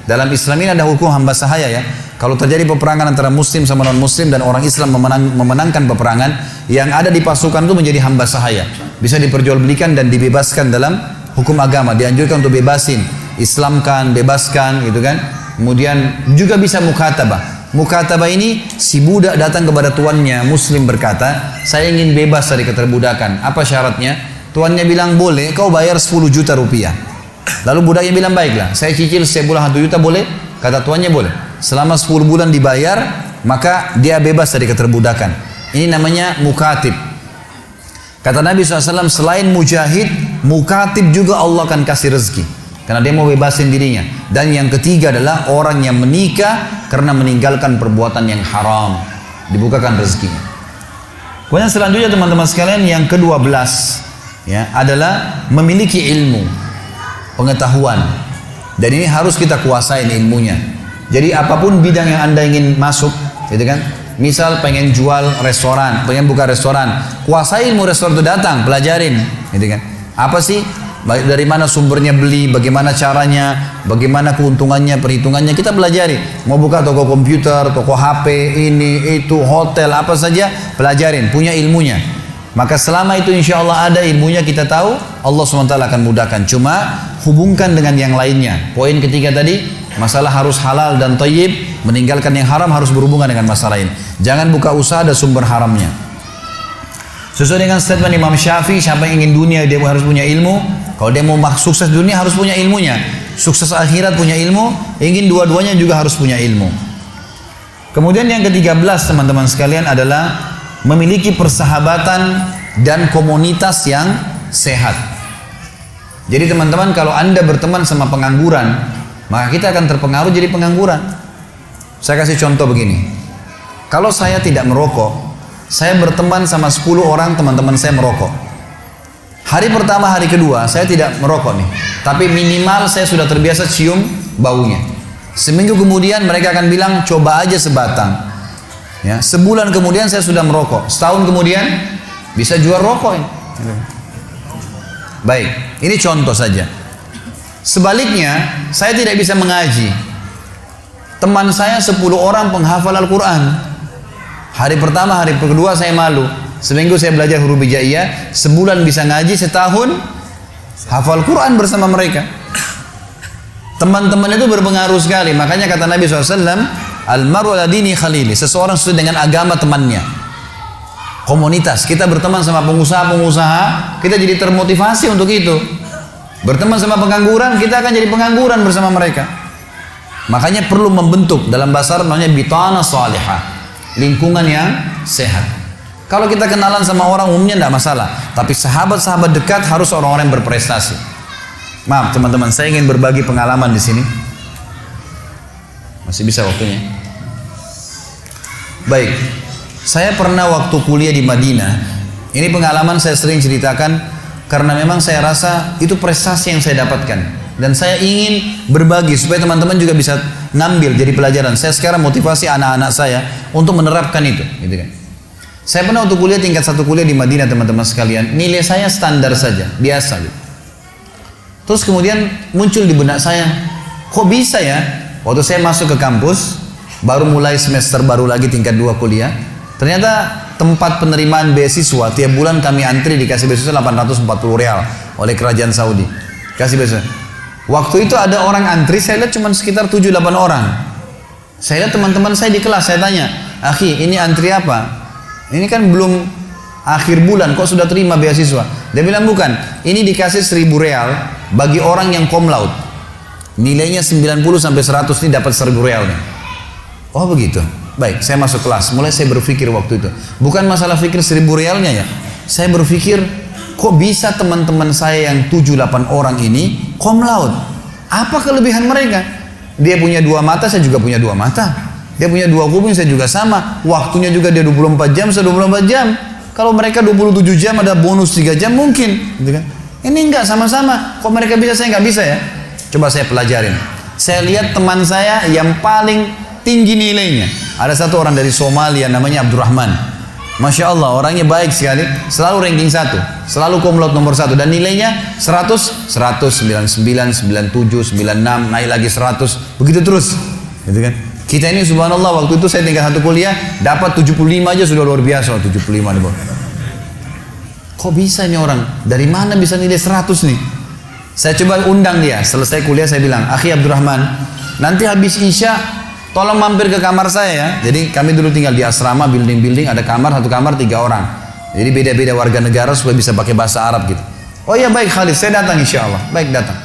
Dalam Islam ini ada hukum hamba sahaya ya. Kalau terjadi peperangan antara muslim sama non muslim dan orang Islam memenangkan peperangan, yang ada di pasukan itu menjadi hamba sahaya. Bisa diperjualbelikan dan dibebaskan dalam hukum agama. Dianjurkan untuk bebasin, islamkan, bebaskan gitu kan. Kemudian juga bisa mukatabah. Mukatabah ini si budak datang kepada tuannya muslim berkata, saya ingin bebas dari keterbudakan. Apa syaratnya? Tuannya bilang boleh, kau bayar 10 juta rupiah. Lalu budaknya bilang baiklah, saya cicil setiap bulan 1 juta boleh? Kata tuannya boleh. Selama 10 bulan dibayar, maka dia bebas dari keterbudakan. Ini namanya mukatib. Kata Nabi SAW, selain mujahid, mukatib juga Allah akan kasih rezeki. Karena dia mau bebasin dirinya. Dan yang ketiga adalah orang yang menikah karena meninggalkan perbuatan yang haram. Dibukakan rezekinya. Kemudian selanjutnya teman-teman sekalian, yang ke-12 ya, adalah memiliki ilmu, pengetahuan. Dan ini harus kita kuasain ilmunya. Jadi apapun bidang yang Anda ingin masuk, gitu kan? Misal pengen jual restoran, pengen buka restoran, kuasai ilmu restoran itu, datang, pelajarin, gitu kan? Apa sih? Dari mana sumbernya beli, bagaimana caranya, bagaimana keuntungannya, perhitungannya, kita pelajari. Mau buka toko komputer, toko HP, ini, itu, hotel, apa saja, pelajarin, punya ilmunya. Maka selama itu insya Allah ada ilmunya, kita tahu, Allah SWT akan mudahkan. Cuma hubungkan dengan yang lainnya. Poin ketiga tadi, masalah harus halal dan thayyib, meninggalkan yang haram harus berhubungan dengan masalah ini. Jangan buka usaha ada sumber haramnya. Sesuai dengan statement Imam Syafi'i, siapa yang ingin dunia dia harus punya ilmu. Kalau dia mau sukses dunia harus punya ilmunya. Sukses akhirat punya ilmu, ingin dua-duanya juga harus punya ilmu. Kemudian yang ke-13 teman-teman sekalian adalah memiliki persahabatan dan komunitas yang sehat. Jadi teman-teman, kalau Anda berteman sama pengangguran, maka kita akan terpengaruh jadi pengangguran. Saya kasih contoh begini. Kalau saya tidak merokok, saya berteman sama 10 orang teman-teman saya merokok. Hari pertama, hari kedua, saya tidak merokok nih. Tapi minimal saya sudah terbiasa cium baunya. Seminggu kemudian mereka akan bilang, coba aja sebatang. Ya, sebulan kemudian saya sudah merokok. Setahun kemudian bisa jual rokok ini. Baik, ini contoh saja. Sebaliknya, saya tidak bisa mengaji. Teman saya 10 orang penghafal Al-Quran. Hari pertama, hari kedua saya malu. Seminggu saya belajar huruf hijaiyah, sebulan bisa ngaji, setahun hafal Quran bersama mereka. Teman-teman itu berpengaruh sekali. Makanya kata Nabi SAW, Al-maru ala dini khalili, seseorang sesuai dengan agama temannya. Komunitas, kita berteman sama pengusaha-pengusaha, kita jadi termotivasi untuk itu. Berteman sama pengangguran, kita akan jadi pengangguran bersama mereka. Makanya perlu membentuk, dalam bahasa Arab namanya bitana salihah, lingkungan yang sehat. Kalau kita kenalan sama orang umumnya tidak masalah, tapi sahabat-sahabat dekat harus orang-orang yang berprestasi. Maaf teman-teman, saya ingin berbagi pengalaman di sini. Masih bisa waktunya? Baik, saya pernah waktu kuliah di Madinah. Ini pengalaman saya sering ceritakan karena memang saya rasa itu prestasi yang saya dapatkan, dan saya ingin berbagi supaya teman-teman juga bisa ngambil jadi pelajaran. Saya sekarang motivasi anak-anak saya untuk menerapkan itu, gitu kan? Saya pernah waktu kuliah tingkat 1 kuliah di Madinah teman-teman sekalian, nilai saya standar saja, biasa gitu. Terus kemudian muncul di benak saya, kok bisa ya? Waktu saya masuk ke kampus, baru mulai semester baru lagi tingkat 2 kuliah, ternyata tempat penerimaan beasiswa tiap bulan kami antri dikasih beasiswa 840 rial oleh kerajaan Saudi. Kasih beasiswa. Waktu itu ada orang antri, saya lihat cuma sekitar 7-8 orang. Saya lihat teman-teman saya di kelas, saya tanya, "Akhi, ini antri apa? Ini kan belum akhir bulan, kok sudah terima beasiswa?" Dia bilang, bukan, ini dikasih 1000 real bagi orang yang cum laude. Nilainya 90-100 ini dapat 1000 realnya. Oh begitu. Baik, saya masuk kelas. Mulai saya berpikir waktu itu, bukan masalah pikir 1000 realnya ya. Saya berpikir, kok bisa teman-teman saya yang 7-8 orang ini cum laude? Apa kelebihan mereka? Dia punya 2 mata, saya juga punya 2 mata. Dia punya 2 kuping, saya juga sama. Waktunya juga dia 24 jam, saya 24 jam. Kalau mereka 27 jam, ada bonus 3 jam mungkin. Gitu kan? Ini enggak sama-sama. Kok mereka bisa, saya enggak bisa ya? Coba saya pelajarin. Saya lihat teman saya yang paling tinggi nilainya. Ada satu orang dari Somalia namanya Abdurrahman. Masya Allah, orangnya baik sekali, selalu ranking 1, selalu cum laude nomor 1, dan nilainya 100, 100, 99, 97, 96, naik lagi 100, begitu terus, gitu kan. Kita ini subhanallah, waktu itu saya tinggal satu kuliah, dapat 75 aja sudah luar biasa, 75 nih bang. Kok bisa ini orang, dari mana bisa nilai 100 nih? Saya coba undang dia, selesai kuliah saya bilang, Akhi Abdurrahman, nanti habis Isya, tolong mampir ke kamar saya ya. Jadi kami dulu tinggal di asrama, building-building, ada kamar, satu kamar 3 orang. Jadi beda-beda warga negara supaya bisa pakai bahasa Arab gitu. Oh iya baik Khalid, saya datang insya Allah. Baik datang.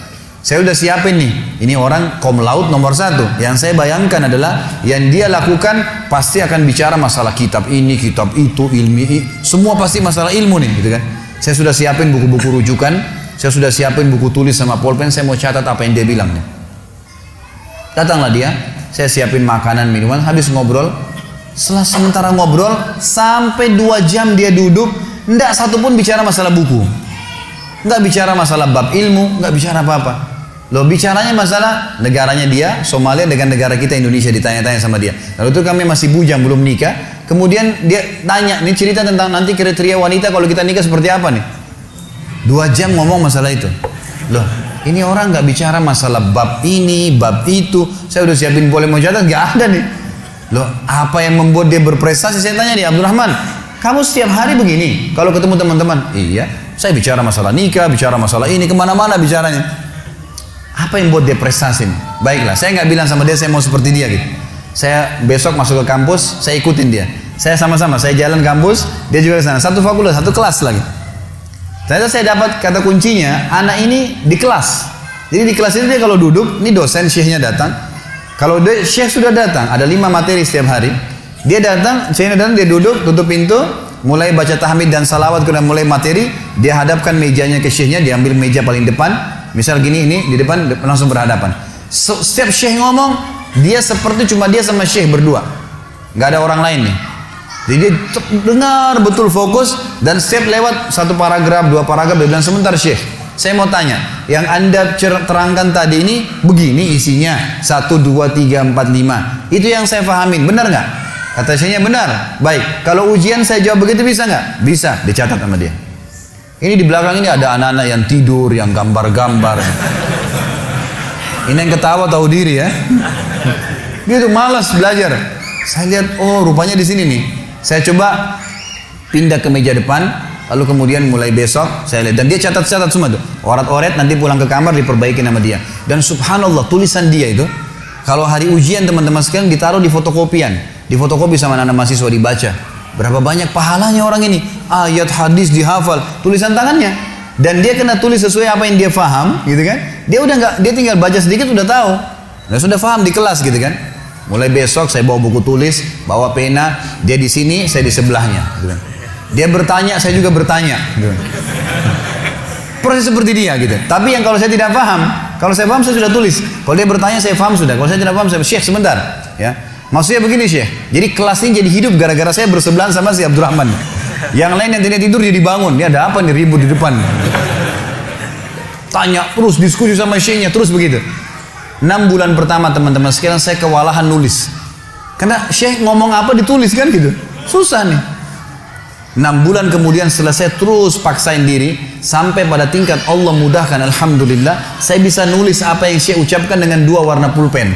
Saya udah siapin nih, ini orang cum laude nomor 1. Yang saya bayangkan adalah, yang dia lakukan pasti akan bicara masalah kitab ini, kitab itu, ilmi, semua pasti masalah ilmu nih gitu kan. Saya sudah siapin buku-buku rujukan, saya sudah siapin buku tulis sama pulpen, saya mau catat apa yang dia bilang nih. Datanglah dia, saya siapin makanan, minuman, habis ngobrol. Setelah sementara ngobrol, sampai 2 jam dia duduk, enggak satupun bicara masalah buku. Enggak bicara masalah bab ilmu, enggak bicara apa-apa. Loh, bicaranya masalah negaranya dia, Somalia dengan negara kita Indonesia, ditanya-tanya sama dia. Lalu itu kami masih bujang, belum nikah. Kemudian dia tanya, ini cerita tentang nanti kriteria wanita kalau kita nikah seperti apa nih. 2 jam ngomong masalah itu. Loh, ini orang nggak bicara masalah bab ini, bab itu. Saya udah siapin boleh mau catat, nggak ada nih. Loh, apa yang membuat dia berprestasi? Saya tanya dia, Abdurrahman, kamu setiap hari begini kalau ketemu teman-teman? Iya, saya bicara masalah nikah, bicara masalah ini, kemana-mana bicaranya. Apa yang buat dia prestasi? Baiklah, saya nggak bilang sama dia saya mau seperti dia gitu. Saya besok masuk ke kampus, saya ikutin dia. Saya sama-sama, saya jalan kampus, dia juga ke sana. Satu fakultas, satu kelas lagi. Ternyata saya dapat kata kuncinya, anak ini di kelas. Jadi di kelas ini dia kalau duduk, ini dosen syekhnya datang. Kalau syekh sudah datang, ada 5 materi setiap hari. Dia datang, syekhnya datang, dia duduk, tutup pintu, mulai baca tahmid dan salawat, kemudian mulai materi. Dia hadapkan mejanya ke syekhnya, dia ambil meja paling depan. Misal gini, ini di depan langsung berhadapan. Setiap syekh ngomong, dia seperti cuma dia sama syekh berdua. Nggak ada orang lain nih. Jadi dia dengar betul fokus, dan setiap lewat 1 paragraf, 2 paragraf, dia bilang sebentar syekh, saya mau tanya, yang anda terangkan tadi ini begini isinya 1, 2, 3, 4, 5, itu yang saya pahamin, benar nggak? Kata syekhnya benar. Baik, kalau ujian saya jawab begitu bisa nggak? Bisa, dicatat sama dia. Ini di belakang ini ada anak-anak yang tidur, yang gambar-gambar. Ini yang ketawa tahu diri ya. Dia tuh malas belajar. Saya lihat, oh rupanya di sini nih. Saya coba pindah ke meja depan, lalu kemudian mulai besok saya lihat, dan dia catat-catat semua tuh, oret-oret, nanti pulang ke kamar diperbaiki nama dia. Dan subhanallah tulisan dia itu, kalau hari ujian teman-teman sekalian ditaruh di fotokopian, di fotokopi sama anak mahasiswa dibaca. Berapa banyak pahalanya orang ini, ayat hadis dihafal, tulisan tangannya, dan dia kena tulis sesuai apa yang dia faham, gitu kan? Dia udah nggak, dia tinggal baca sedikit udah tahu, dan sudah faham di kelas, gitu kan? Mulai besok saya bawa buku tulis, bawa pena, dia di sini, saya di sebelahnya. Dia bertanya, saya juga bertanya. Proses seperti dia gitu. Tapi yang kalau saya tidak paham, kalau saya paham saya sudah tulis. Kalau dia bertanya saya paham sudah. Kalau saya tidak paham saya syekh sebentar. Ya, maksudnya begini syekh. Jadi kelas ini jadi hidup gara-gara saya bersebelahan sama si Abdurrahman. Yang lain yang tidak tidur jadi bangun. Dia ada apa nih ribut di depan? Tanya terus, diskusi sama syekhnya terus begitu. 6 bulan pertama teman-teman sekalian saya kewalahan nulis. Karena syekh ngomong apa ditulis kan gitu. Susah nih. 6 bulan kemudian setelah saya terus paksain diri, sampai pada tingkat Allah mudahkan, alhamdulillah, saya bisa nulis apa yang syekh ucapkan dengan 2 warna pulpen.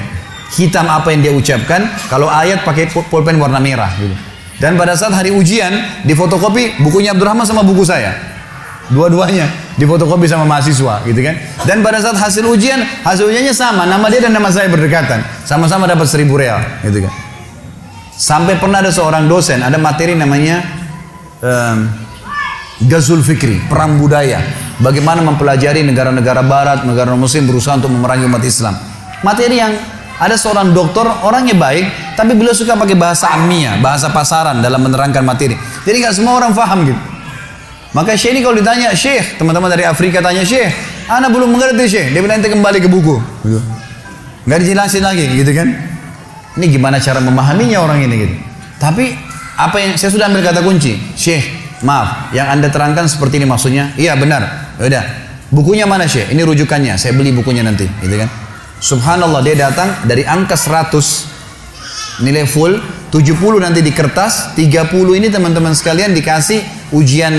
Hitam apa yang dia ucapkan, kalau ayat pakai pulpen warna merah gitu. Dan pada saat hari ujian, di fotokopi bukunya Abdurrahman sama buku saya. Dua-duanya difotokopi sama mahasiswa gitu kan. Dan pada saat hasil ujiannya sama, nama dia dan nama saya berdekatan, sama-sama dapat 1.000 real gitu kan. Sampai pernah ada seorang dosen, ada materi namanya Ghazul Fikri, perang budaya, bagaimana mempelajari negara-negara barat, negara muslim berusaha untuk memerangi umat Islam. Materi yang ada seorang dokter, orangnya baik, tapi beliau suka pakai bahasa ammiah, bahasa pasaran dalam menerangkan materi, jadi nggak semua orang paham gitu. Maka syekh ini kalau ditanya, syekh, teman-teman dari Afrika tanya, syekh, ana belum mengerti syekh. Dia bilang, ente kembali ke buku. Nggak dijelasin lagi, gitu kan? Ini gimana cara memahaminya orang ini, gitu. Tapi, apa yang saya sudah ambil kata kunci, syekh, maaf, yang anda terangkan seperti ini maksudnya? Iya, benar. Yaudah, bukunya mana syekh? Ini rujukannya, saya beli bukunya nanti, gitu kan? Subhanallah, dia datang dari angka 100, nilai full, 70 nanti di kertas, 30 ini teman-teman sekalian dikasih ujian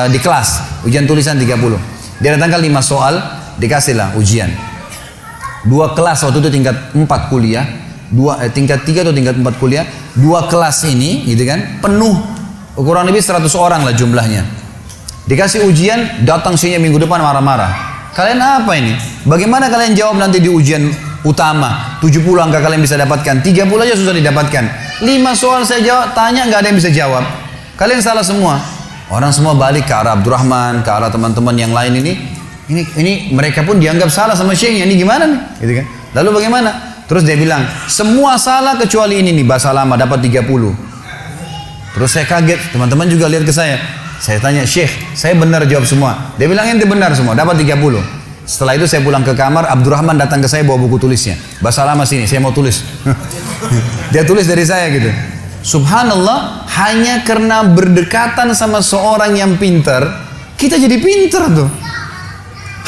di kelas, ujian tulisan 30. Dia datangkan 5 soal, dikasihlah ujian. 2 kelas waktu itu tingkat 4 kuliah, tingkat 3 atau tingkat 4 kuliah, 2 kelas ini gitu kan, penuh, kurang lebih 100 orang lah jumlahnya. Dikasih ujian, datang sini minggu depan marah-marah. Kalian apa ini? Bagaimana kalian jawab nanti di ujian utama? 70 angka kalian bisa dapatkan, 30 aja susah didapatkan. 5 soal saya jawab, tanya nggak ada yang bisa jawab. Kalian salah semua. Orang semua balik ke arah Abdurrahman, ke arah teman-teman yang lain ini. Ini mereka pun dianggap salah sama syekhnya. Ini gimana nih? Gitu kan? Lalu bagaimana? Terus dia bilang, semua salah kecuali ini nih, bahasa lama dapat 30. Terus saya kaget, teman-teman juga lihat ke saya. Saya tanya, Syekh, saya benar jawab semua. Dia bilang ente benar semua, dapat 30. Setelah itu saya pulang ke kamar, Abdurrahman datang ke saya bawa buku tulisnya. Bahasa lama sini, saya mau tulis. Dia tulis dari saya gitu. Subhanallah, hanya karena berdekatan sama seorang yang pintar, kita jadi pintar tuh.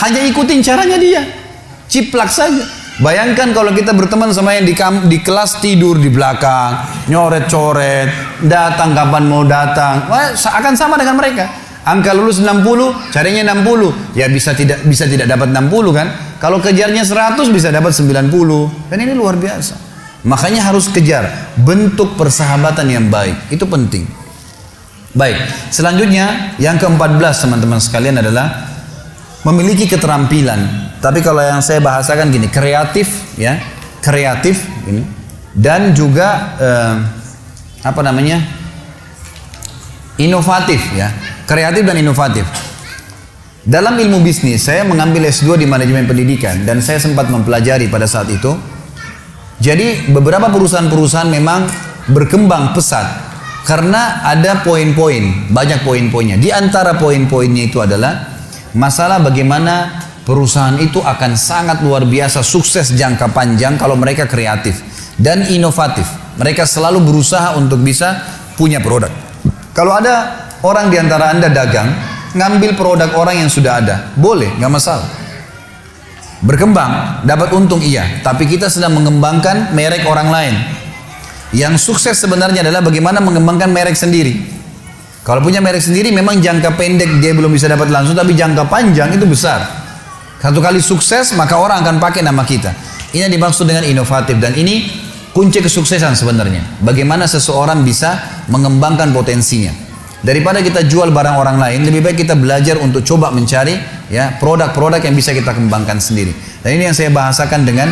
Hanya ikutin caranya dia. Ciplak saja. Bayangkan kalau kita berteman sama yang di kelas tidur di belakang, nyoret-coret, datang kapan mau datang, wah, akan sama dengan mereka. Angka lulus 60, carinya 60, ya bisa tidak dapat 60 kan? Kalau kejarnya 100 bisa dapat 90. Dan ini luar biasa. Makanya harus kejar bentuk persahabatan yang baik, itu penting. Baik, selanjutnya yang ke-14 teman-teman sekalian adalah memiliki keterampilan. Tapi kalau yang saya bahasakan gini, kreatif ya, kreatif ini, dan juga inovatif ya, kreatif dan inovatif. Dalam ilmu bisnis, saya mengambil S2 di manajemen pendidikan dan saya sempat mempelajari pada saat itu. Jadi beberapa perusahaan-perusahaan memang berkembang pesat karena ada poin-poin, banyak poin-poinnya. Di antara poin-poinnya itu adalah masalah bagaimana perusahaan itu akan sangat luar biasa sukses jangka panjang kalau mereka kreatif dan inovatif. Mereka selalu berusaha untuk bisa punya produk. Kalau ada orang di antara Anda dagang, ngambil produk orang yang sudah ada, boleh, nggak masalah. Berkembang, dapat untung iya, tapi kita sedang mengembangkan merek orang lain. Yang sukses sebenarnya adalah bagaimana mengembangkan merek sendiri. Kalau punya merek sendiri memang jangka pendek dia belum bisa dapat langsung, tapi jangka panjang itu besar. Satu kali sukses maka orang akan pakai nama kita. Ini yang dimaksud dengan inovatif, dan ini kunci kesuksesan sebenarnya. Bagaimana seseorang bisa mengembangkan potensinya. Daripada kita jual barang orang lain, lebih baik kita belajar untuk coba mencari ya produk-produk yang bisa kita kembangkan sendiri. Dan ini yang saya bahasakan dengan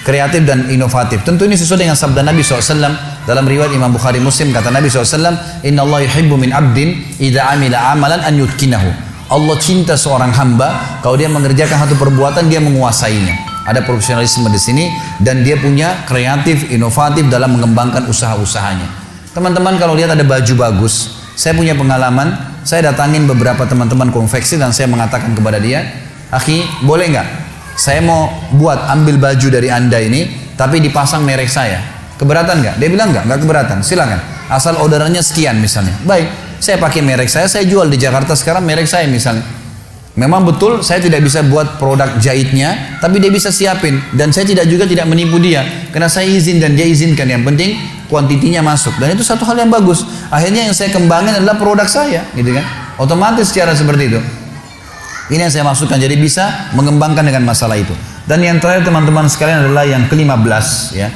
kreatif dan inovatif. Tentu ini sesuai dengan sabda Nabi SAW dalam riwayat Imam Bukhari Muslim. Kata Nabi SAW, Inna Allah yuhibbu min abdin idha amila amalan an yutkinahu. Allah cinta seorang hamba kalau dia mengerjakan satu perbuatan dia menguasainya. Ada profesionalisme di sini dan dia punya kreatif, inovatif dalam mengembangkan usaha-usahanya. Teman-teman kalau lihat ada baju bagus, saya punya pengalaman, saya datangin beberapa teman-teman konveksi dan saya mengatakan kepada dia, akhi boleh nggak? Saya mau ambil baju dari anda ini, tapi dipasang merek saya. Keberatan nggak? Dia bilang nggak keberatan. Silakan. Asal orderannya sekian misalnya. Baik, saya pakai merek saya jual di Jakarta sekarang merek saya misalnya. Memang betul saya tidak bisa buat produk jahitnya, tapi dia bisa siapin. Dan saya tidak menipu dia, karena saya izin dan dia izinkan. Yang penting kuantitinya masuk. Dan itu satu hal yang bagus. Akhirnya yang saya kembangin adalah produk saya, gitu kan? Otomatis secara seperti itu. Ini yang saya maksudkan, jadi bisa mengembangkan dengan masalah itu. Dan yang terakhir teman-teman sekalian adalah yang ke-15 ya.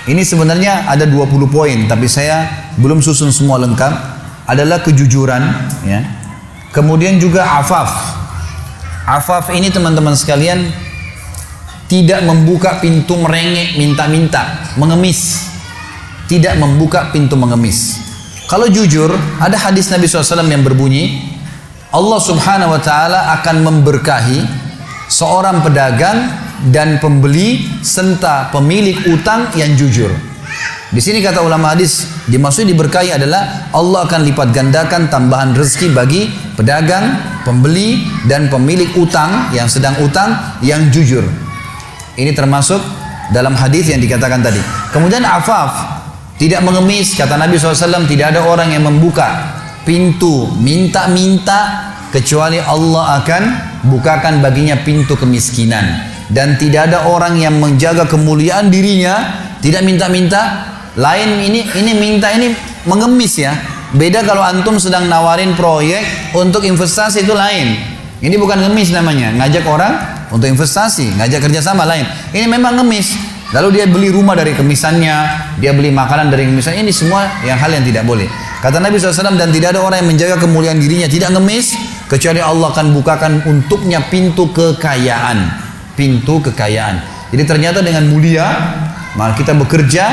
Ini sebenarnya ada 20 poin, tapi saya belum susun semua lengkap. Adalah kejujuran ya. Kemudian juga afaf. Afaf ini teman-teman sekalian tidak membuka pintu merengek, minta-minta, mengemis. Tidak membuka pintu mengemis. Kalau jujur, ada hadis Nabi SAW yang berbunyi, Allah Subhanahu wa Ta'ala akan memberkahi seorang pedagang dan pembeli serta pemilik utang yang jujur. Di sini kata ulama hadis, dimaksud diberkahi adalah Allah akan lipat gandakan tambahan rezeki bagi pedagang, pembeli dan pemilik utang yang sedang utang yang jujur. Ini termasuk dalam hadis yang dikatakan tadi. Kemudian afaf, tidak mengemis. Kata Nabi SAW, tidak ada orang yang membuka pintu minta-minta kecuali Allah akan bukakan baginya pintu kemiskinan. Dan tidak ada orang yang menjaga kemuliaan dirinya, tidak minta-minta, Lain ini minta ini mengemis ya. Beda kalau antum sedang nawarin proyek untuk investasi itu lain. Ini bukan ngemis namanya, ngajak orang untuk investasi, ngajak kerjasama lain. Ini memang ngemis. Lalu dia beli rumah dari kemisannya, dia beli makanan dari kemisannya. Ini semua hal yang tidak boleh. Kata Nabi SAW, dan tidak ada orang yang menjaga kemuliaan dirinya tidak ngemis, kecuali Allah akan bukakan untuknya pintu kekayaan. Pintu kekayaan. Jadi ternyata dengan mulia, maka kita bekerja,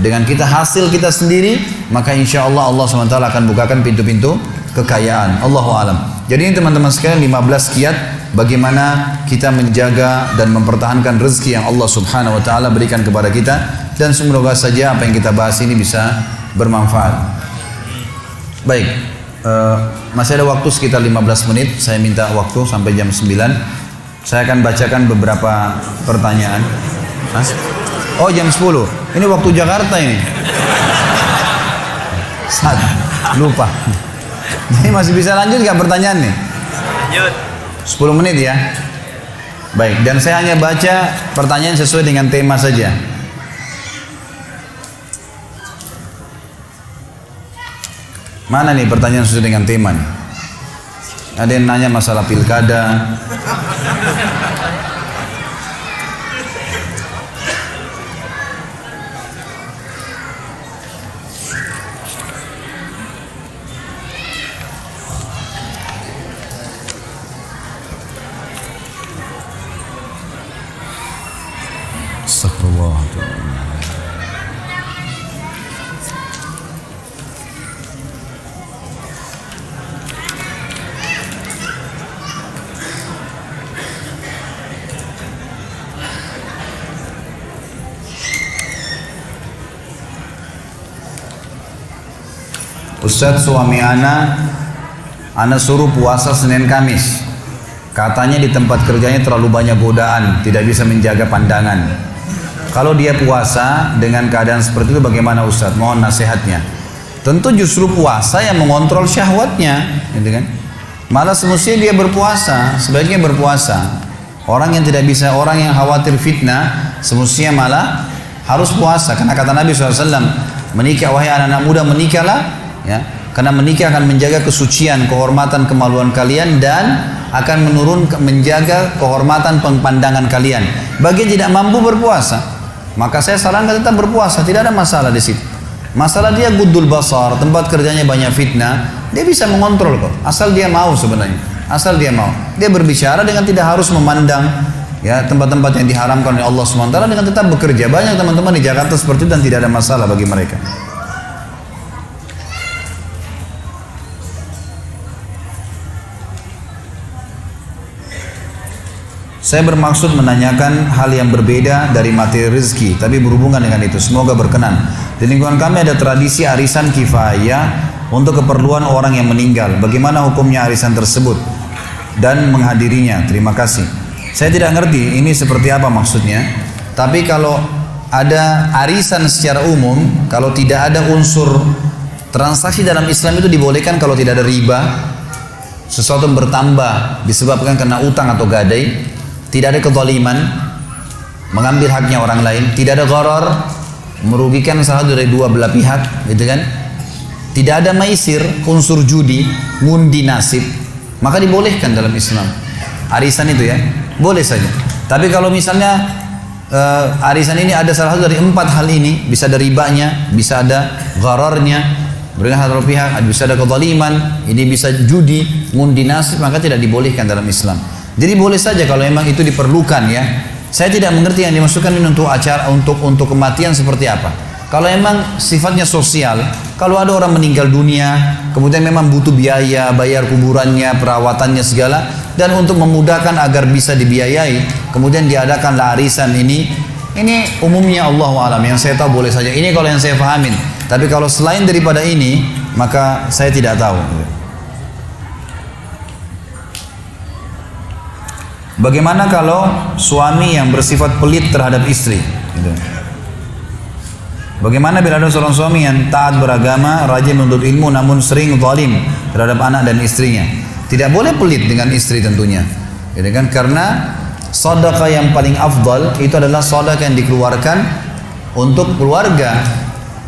dengan kita hasil kita sendiri, maka insya Allah Allah SWT akan bukakan pintu-pintu kekayaan. Allahu alam. Jadi ini teman-teman sekalian 15 kiat bagaimana kita menjaga dan mempertahankan rezeki yang Allah Subhanahu wa taala berikan kepada kita, dan semoga saja apa yang kita bahas ini bisa bermanfaat. Baik. Masih ada waktu sekitar 15 menit. Saya minta waktu sampai jam 9. Saya akan bacakan beberapa pertanyaan. Mas? Oh, jam 10. Ini waktu Jakarta ini. Lupa. Ini masih bisa lanjut nggak pertanyaan nih? Lanjut. 10 menit ya. Baik, dan saya hanya baca pertanyaan sesuai dengan tema saja. Mana nih pertanyaan sesuai dengan tema nih? Ada yang nanya masalah pilkada. Ustadz, suami ana suruh puasa Senin Kamis. Katanya di tempat kerjanya terlalu banyak godaan, tidak bisa menjaga pandangan. Kalau dia puasa dengan keadaan seperti itu bagaimana Ustadz? Mohon nasihatnya. Tentu justru puasa yang mengontrol syahwatnya, gitu kan? Malah semestinya dia berpuasa, sebaiknya berpuasa. Orang yang tidak bisa, orang yang khawatir fitnah, semestinya malah harus puasa. Karena kata Nabi SAW, menikah, wahai anak-anak muda, menikahlah, ya, karena menikah akan menjaga kesucian, kehormatan, kemaluan kalian, dan akan menjaga kehormatan pandangan kalian. Bagi yang tidak mampu berpuasa, maka saya sarankan tetap berpuasa, tidak ada masalah di situ. Masalah dia guddul basar, tempat kerjanya banyak fitnah, dia bisa mengontrol kok, asal dia mau sebenarnya, asal dia mau. Dia berbicara dengan tidak harus memandang ya tempat-tempat yang diharamkan oleh Allah SWT, dengan tetap bekerja. Banyak teman-teman di Jakarta seperti itu dan tidak ada masalah bagi mereka. Saya bermaksud menanyakan hal yang berbeda dari materi rezeki, tapi berhubungan dengan itu. Semoga berkenan. Di lingkungan kami ada tradisi arisan kifayah untuk keperluan orang yang meninggal. Bagaimana hukumnya arisan tersebut dan menghadirinya? Terima kasih. Saya tidak ngerti ini seperti apa maksudnya. Tapi kalau ada arisan secara umum, kalau tidak ada unsur transaksi dalam Islam itu dibolehkan kalau tidak ada riba, sesuatu bertambah disebabkan karena utang atau gadai. Tidak ada kezaliman, mengambil haknya orang lain. Tidak ada gharar, merugikan salah dari dua belah pihak, gitu kan? Tidak ada maisir, unsur judi, ngundi nasib, maka dibolehkan dalam Islam. Arisan itu ya, boleh saja. Tapi kalau misalnya arisan ini ada salah satu dari 4 hal ini, bisa ada ribanya, bisa ada ghararnya, berikan satu pihak, bisa ada kezaliman, ini bisa judi, ngundi nasib, maka tidak dibolehkan dalam Islam. Jadi boleh saja kalau memang itu diperlukan ya. Saya tidak mengerti yang dimasukkan ini untuk acara, untuk kematian seperti apa. Kalau memang sifatnya sosial, kalau ada orang meninggal dunia, kemudian memang butuh biaya, bayar kuburannya, perawatannya segala, dan untuk memudahkan agar bisa dibiayai, kemudian diadakan arisan ini umumnya Allah alam. Yang saya tahu boleh saja. Ini kalau yang saya fahamin. Tapi kalau selain daripada ini, maka saya tidak tahu. Bagaimana kalau suami yang bersifat pelit terhadap istri? Bagaimana bila ada seorang suami yang taat beragama, rajin menuntut ilmu, namun sering zalim terhadap anak dan istrinya? Tidak boleh pelit dengan istri tentunya, kan? Karena sedekah yang paling afdal itu adalah sedekah yang dikeluarkan untuk keluarga.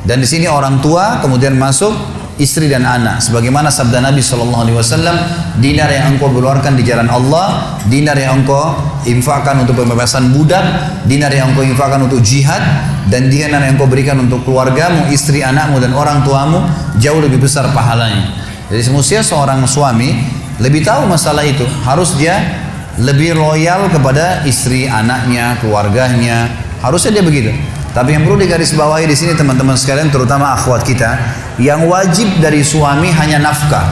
Dan di sini orang tua, kemudian masuk istri dan anak. Sebagaimana sabda Nabi SAW, dinar yang engkau keluarkan di jalan Allah, dinar yang engkau infakkan untuk pembebasan budak, dinar yang engkau infakkan untuk jihad, dan dinar yang engkau berikan untuk keluargamu, istri, anakmu, dan orang tuamu, jauh lebih besar pahalanya. Jadi semestinya seorang suami lebih tahu masalah itu. Harus dia lebih loyal kepada istri, anaknya, keluarganya. Harusnya dia begitu. Tapi yang perlu digarisbawahi di sini teman-teman sekalian, terutama akhwat kita, yang wajib dari suami hanya nafkah.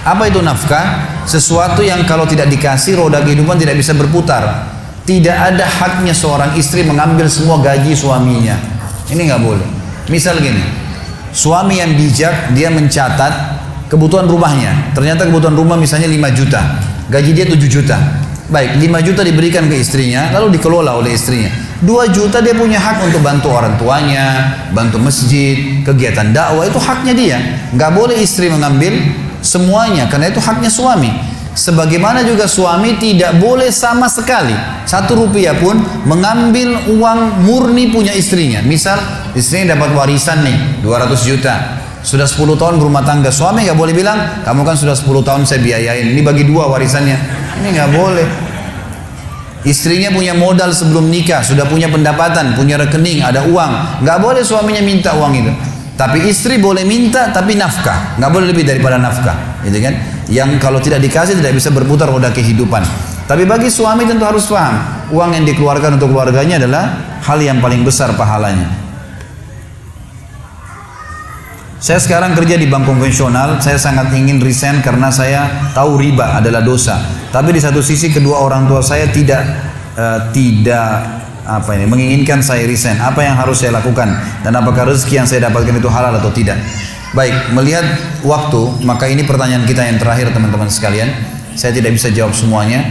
Apa itu nafkah? Sesuatu yang kalau tidak dikasih, roda kehidupan tidak bisa berputar. Tidak ada haknya seorang istri mengambil semua gaji suaminya. Ini nggak boleh. Misal gini, suami yang bijak, dia mencatat kebutuhan rumahnya. Ternyata kebutuhan rumah misalnya 5 juta, gaji dia 7 juta. Baik, 5 juta diberikan ke istrinya, lalu dikelola oleh istrinya. 2 juta dia punya hak untuk bantu orang tuanya, bantu masjid, kegiatan dakwah, itu haknya dia. Nggak boleh istri mengambil semuanya, karena itu haknya suami. Sebagaimana juga suami tidak boleh sama sekali 1 rupiah pun mengambil uang murni punya istrinya. Misal istrinya dapat warisan nih 200 juta, sudah 10 tahun berumah tangga, suami nggak boleh bilang, kamu kan sudah 10 tahun saya biayain, ini bagi 2 warisannya. Ini nggak boleh. Istrinya punya modal sebelum nikah, sudah punya pendapatan, punya rekening, ada uang, nggak boleh suaminya minta uang itu. Tapi istri boleh minta, tapi nafkah, nggak boleh lebih daripada nafkah, gitu kan? Yang kalau tidak dikasih tidak bisa berputar roda kehidupan. Tapi bagi suami tentu harus paham, uang yang dikeluarkan untuk keluarganya adalah hal yang paling besar pahalanya. Saya sekarang kerja di bank konvensional, saya sangat ingin resign karena saya tahu riba adalah dosa. Tapi di satu sisi kedua orang tua saya tidak menginginkan saya resign. Apa yang harus saya lakukan dan apakah rezeki yang saya dapatkan itu halal atau tidak? Baik, melihat waktu, maka ini pertanyaan kita yang terakhir teman-teman sekalian. Saya tidak bisa jawab semuanya.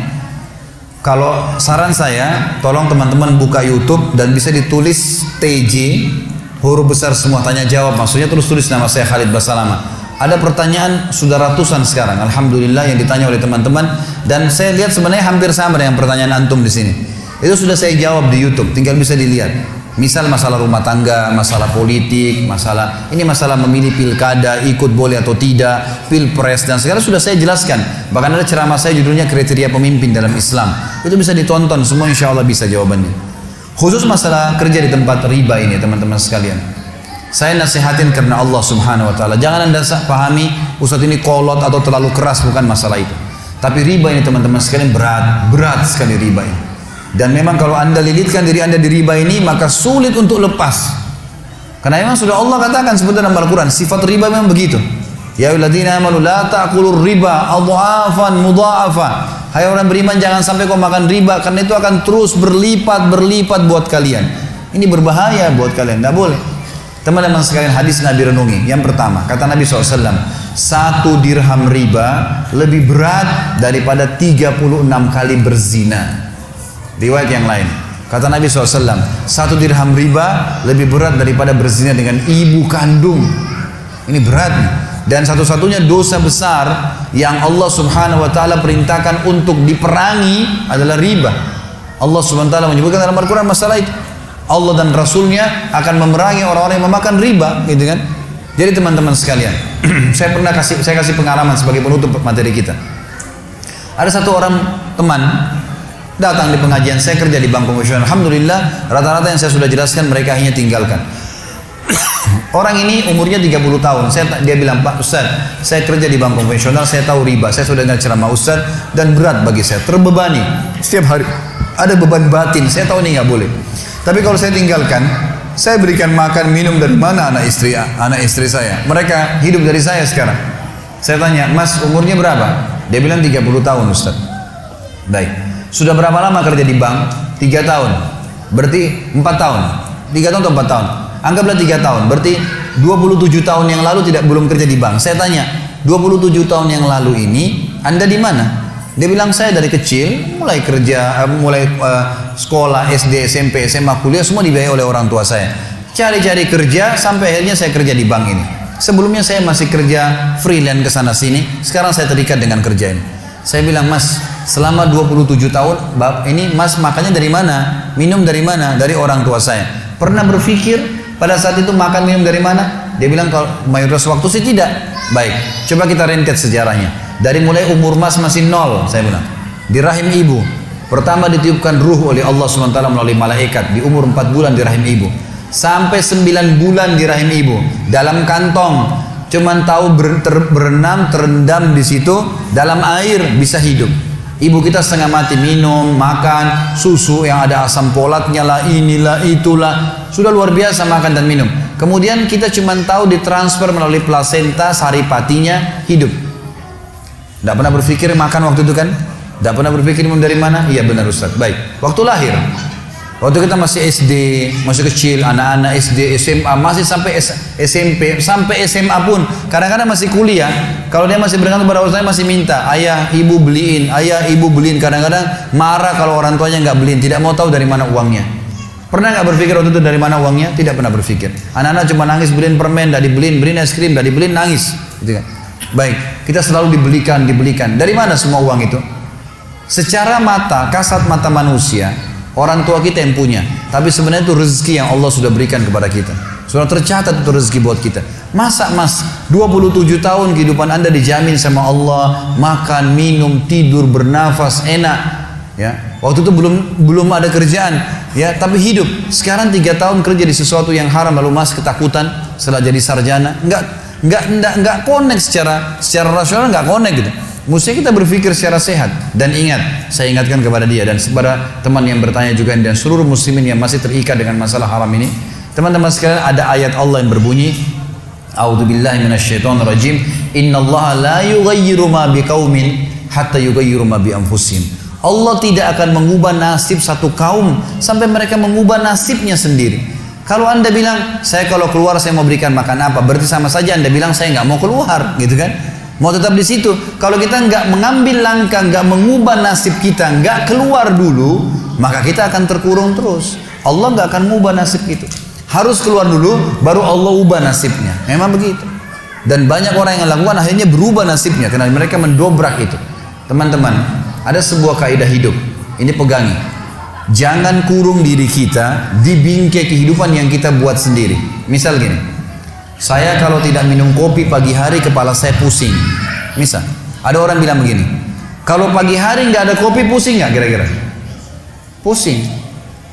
Kalau saran saya, tolong teman-teman buka YouTube dan bisa ditulis TJ, huruf besar semua, tanya jawab, maksudnya terus tulis nama saya Khalid Basalamah. Ada pertanyaan sudah ratusan sekarang, alhamdulillah, yang ditanya oleh teman-teman, dan saya lihat sebenarnya hampir sama dengan pertanyaan antum di sini. Itu sudah saya jawab di YouTube, tinggal bisa dilihat. Misal masalah rumah tangga, masalah politik, masalah memilih pilkada, ikut boleh atau tidak, pilpres, dan segala sudah saya jelaskan. Bahkan ada ceramah saya judulnya kriteria pemimpin dalam Islam. Itu bisa ditonton, semua insya Allah bisa jawabannya. Khusus masalah kerja di tempat riba ini teman-teman sekalian, saya nasihatin karena Allah Subhanahu Wa Taala. Jangan anda pahami Ustadz ini kolot atau terlalu keras, bukan masalah itu. Tapi riba ini teman-teman sekalian berat sekali riba ini. Dan memang kalau anda lilitkan diri anda di riba ini, maka sulit untuk lepas. Karena memang sudah Allah katakan sebenarnya dalam Al-Quran, sifat riba memang begitu. Ya ayyuhalladzina amanu la ta'kulur riba adhafan mudha'afa. Hai orang beriman, jangan sampai kau makan riba, karena itu akan terus berlipat buat kalian. Ini berbahaya buat kalian, tidak boleh. Teman-teman sekalian, hadis Nabi renungi. Yang pertama, kata Nabi SAW, 1 dirham riba lebih berat daripada 36 kali berzina. Riwayat yang lain, kata Nabi SAW, 1 dirham riba lebih berat daripada berzina dengan ibu kandung. Ini berat nih. Dan satu-satunya dosa besar yang Allah Subhanahu Wa Taala perintahkan untuk diperangi adalah riba. Allah Subhanahu Wa Taala menyebutkan dalam Al-Quran masalah itu. Allah dan Rasulnya akan memerangi orang-orang yang memakan riba, gitu kan? Jadi teman-teman sekalian, saya kasih pengalaman sebagai penutup materi kita. Ada satu orang teman datang di pengajian, saya kerja di bank konvensional. Alhamdulillah, rata-rata yang saya sudah jelaskan mereka akhirnya tinggalkan. Orang ini umurnya 30 tahun. Dia bilang, Pak Ustaz, saya kerja di bank konvensional, saya tahu riba. Saya sudah dengar ceramah Ustaz dan berat bagi saya, terbebani. Setiap hari ada beban batin. Saya tahu ini nggak boleh. Tapi kalau saya tinggalkan, saya berikan makan minum dari mana anak istri saya. Mereka hidup dari saya sekarang. Saya tanya, Mas umurnya berapa? Dia bilang 30 tahun Ustaz. Baik. Sudah berapa lama kerja di bank? 3 tahun. Berarti 4 tahun. 3 tahun atau 4 tahun? Anggaplah 3 tahun, berarti 27 tahun yang lalu belum kerja di bank. Saya tanya, 27 tahun yang lalu ini Anda di mana? Dia bilang, saya dari kecil mulai kerja, sekolah, SD, SMP, SMA, kuliah semua dibiayai oleh orang tua saya. Cari-cari kerja sampai akhirnya saya kerja di bank ini. Sebelumnya saya masih kerja freelance ke sana sini, sekarang saya terikat dengan kerja ini. Saya bilang, Mas, selama 27 tahun ini Mas makannya dari mana? Minum dari mana? Dari orang tua saya. Pernah berpikir pada saat itu makan minum dari mana? Dia bilang kalau mayoritas waktu sih tidak. Baik, coba kita rentet sejarahnya. Dari mulai umur mas masih 0, saya bilang. Di rahim ibu. Pertama ditiupkan ruh oleh Allah SWT melalui malaikat. Di umur 4 bulan di rahim ibu. Sampai 9 bulan di rahim ibu. Dalam kantong. Cuman tahu berenam, terendam di situ. Dalam air bisa hidup. Ibu kita setengah mati minum, makan, susu yang ada asam folatnya lah, inilah, itulah. Sudah luar biasa makan dan minum. Kemudian kita cuma tahu ditransfer melalui plasenta, saripatinya, hidup. Tidak pernah berpikir makan waktu itu kan? Tidak pernah berpikir minum dari mana? Iya benar Ustaz. Baik. Waktu lahir. Waktu kita masih SD, masih kecil, anak-anak SD, SMA, masih sampai SMP, sampai SMA pun. Kadang-kadang masih kuliah. Kalau dia masih bergantung pada orang tuanya masih minta, ayah, ibu beliin, ayah, ibu beliin. Kadang-kadang marah kalau orang tuanya nggak beliin, tidak mau tahu dari mana uangnya. Pernah nggak berpikir waktu itu dari mana uangnya? Tidak pernah berpikir. Anak-anak cuma nangis beliin permen, nggak dibeliin, beliin es krim, nggak dibeliin, nangis. Gitu kan? Baik, kita selalu dibelikan. Dari mana semua uang itu? Secara mata, kasat mata manusia, orang tua kita yang punya. Tapi sebenarnya itu rezeki yang Allah sudah berikan kepada kita. Sudah tercatat itu rezeki buat kita. Masa mas, 27 tahun kehidupan anda dijamin sama Allah, makan, minum, tidur, bernafas, enak. Ya, waktu itu belum ada kerjaan, ya, tapi hidup. Sekarang 3 tahun kerja di sesuatu yang haram, lalu mas ketakutan setelah jadi sarjana. Enggak connect secara rasional, enggak connect gitu. Mesti kita berpikir secara sehat. Dan ingat, saya ingatkan kepada dia dan kepada teman yang bertanya juga dan seluruh muslimin yang masih terikat dengan masalah haram ini. Teman-teman sekalian, ada ayat Allah yang berbunyi, A'udzubillahi minasyaitonirrajim, Innallaha la yughayyiru ma biqaumin hatta yughayyiru ma bi anfusihim. Allah tidak akan mengubah nasib satu kaum sampai mereka mengubah nasibnya sendiri. Kalau anda bilang, saya kalau keluar saya mau berikan makan apa, berarti sama saja anda bilang saya nggak mau keluar, gitu kan? Mau tetap di situ. Kalau kita nggak mengambil langkah, nggak mengubah nasib kita, nggak keluar dulu, maka kita akan terkurung terus. Allah nggak akan mengubah nasib itu. Harus keluar dulu, baru Allah ubah nasibnya. Memang begitu. Dan banyak orang yang lakukan akhirnya berubah nasibnya karena mereka mendobrak itu. Teman-teman, ada sebuah kaidah hidup. Ini pegangi. Jangan kurung diri kita di bingkai kehidupan yang kita buat sendiri. Misal gini, saya kalau tidak minum kopi pagi hari kepala saya pusing. Misal, ada orang bilang begini, kalau pagi hari nggak ada kopi pusing nggak kira-kira? Pusing.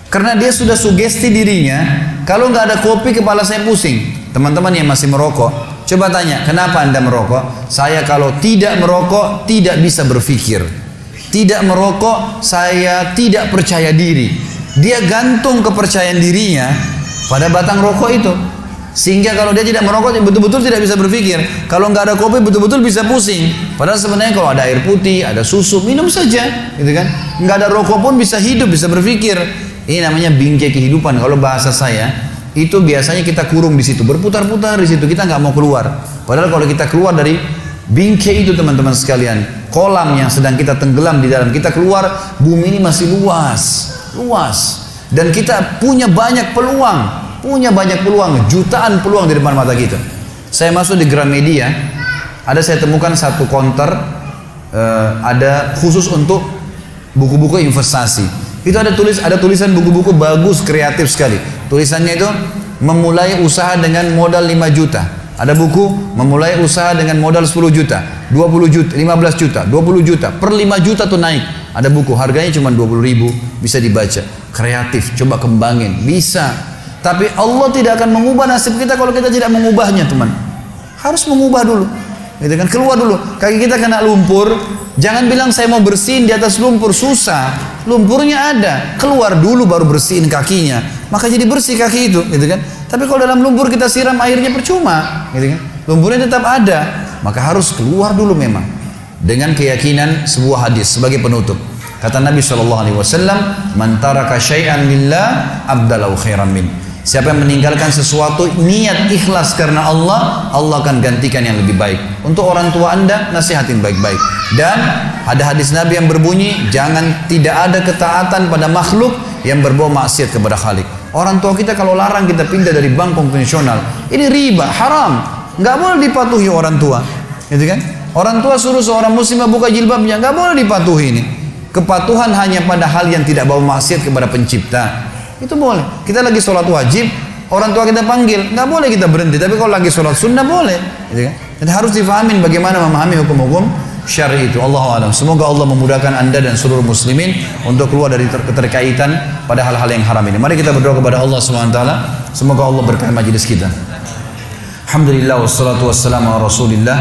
Karena dia sudah sugesti dirinya, kalau nggak ada kopi kepala saya pusing. Teman-teman yang masih merokok, coba tanya, kenapa anda merokok? Saya kalau tidak merokok tidak bisa berpikir. Tidak merokok, saya tidak percaya diri. Dia gantung kepercayaan dirinya pada batang rokok itu. Sehingga kalau dia tidak merokok, betul-betul tidak bisa berpikir. Kalau nggak ada kopi, betul-betul bisa pusing. Padahal sebenarnya kalau ada air putih, ada susu, minum saja, gitu kan? Nggak ada rokok pun bisa hidup, bisa berpikir. Ini namanya bingkai kehidupan. Kalau bahasa saya, itu biasanya kita kurung di situ, berputar-putar di situ. Kita nggak mau keluar. Padahal kalau kita keluar dari bingkai itu, teman-teman sekalian, kolam yang sedang kita tenggelam di dalam, kita keluar, bumi ini masih luas, dan kita punya banyak peluang, jutaan peluang di depan mata kita. Saya masuk di Gramedia, saya temukan satu counter, ada khusus untuk buku-buku investasi. Itu ada tulisan buku-buku bagus, kreatif sekali. Tulisannya itu memulai usaha dengan modal 5 juta. Ada buku memulai usaha dengan modal 10 juta, 20 juta, 15 juta, 20 juta, per 5 juta tuh naik. Ada buku harganya cuma 20.000, bisa dibaca. Kreatif, coba kembangin, bisa. Tapi Allah tidak akan mengubah nasib kita kalau kita tidak mengubahnya, teman. Harus mengubah dulu. Gitu kan, keluar dulu. Kaki kita kena lumpur, jangan bilang saya mau bersihin di atas lumpur, susah. Lumpurnya ada, keluar dulu baru bersihin kakinya. Maka jadi bersih kaki itu, gitu kan. Tapi kalau dalam lumpur kita siram airnya percuma, gitu kan. Lumpurnya tetap ada, maka harus keluar dulu memang. Dengan keyakinan sebuah hadis sebagai penutup. Kata Nabi SAW, "Man taraka syai'an lillah abdalahu khairan min." Siapa yang meninggalkan sesuatu niat ikhlas karena Allah, Allah akan gantikan yang lebih baik. Untuk orang tua anda, nasihatin baik-baik. Dan ada hadis Nabi yang berbunyi, tidak ada ketaatan pada makhluk yang berbau maksiat kepada Khalik. Orang tua kita kalau larang kita pindah dari bank konvensional, ini riba, haram, nggak boleh dipatuhi orang tua, gitu kan? Orang tua suruh seorang muslim buka jilbabnya, nggak boleh dipatuhi ini. Kepatuhan hanya pada hal yang tidak bau maksiat kepada pencipta. Itu boleh. Kita lagi sholat wajib, orang tua kita panggil, nggak boleh kita berhenti. Tapi kalau lagi sholat sunnah boleh, gitu kan? Jadi harus difahamin bagaimana memahami hukum-hukum syar'i itu. Allahu a'lam. Semoga Allah memudahkan anda dan seluruh muslimin untuk keluar dari keterkaitan pada hal-hal yang haram ini. Mari kita berdoa kepada Allah Subhanahu wa taala. Semoga Allah berkahi majelis kita. Alhamdulillah wassalatu wassalamu ala Rasulillah.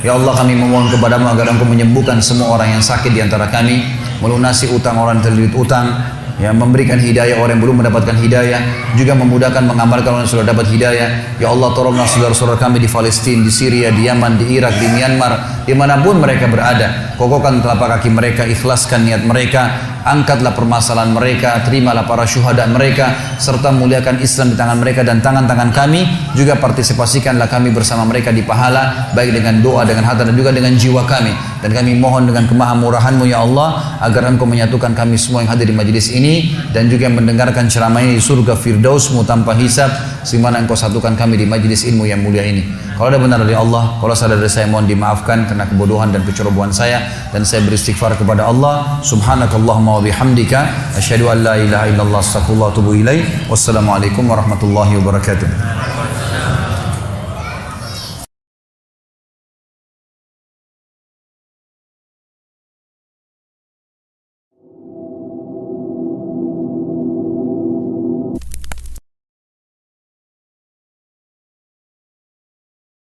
Ya Allah, kami memohon kepadamu agar Engkau menyembuhkan semua orang yang sakit di antara kami, melunasi utang orang yang terlilit utang, ya, memberikan hidayah orang yang belum mendapatkan hidayah, juga memudahkan mengamalkan orang yang sudah dapat hidayah. Ya Allah, tolonglah saudara-saudara kami di Palestina, di Syria, di Yaman, di Irak, di Myanmar, dimanapun mereka berada. Kokohkan telapak kaki mereka, ikhlaskan niat mereka, angkatlah permasalahan mereka, terimalah para syuhada mereka, serta muliakan Islam di tangan mereka dan tangan-tangan kami. Juga partisipasikanlah kami bersama mereka di pahala, baik dengan doa, dengan harta, dan juga dengan jiwa kami. Dan kami mohon dengan kemahamurahan-Mu ya Allah, agar Engkau menyatukan kami semua yang hadir di majlis ini, dan juga yang mendengarkan ceramah ini di surga Firdaus-Mu tanpa hisab, sebagaimana Engkau satukan kami di majlis ilmu yang mulia ini. Kalau ada benar dari Allah, kalau salah dari saya mohon dimaafkan karena kebodohan dan kecerobohan saya, dan saya beristighfar kepada Allah. Subhanakallahumma wa bihamdika asyhadu an la ilaha illallah astaghfirullah wa atubu ilaih. Wassalamualaikum warahmatullahi wabarakatuh.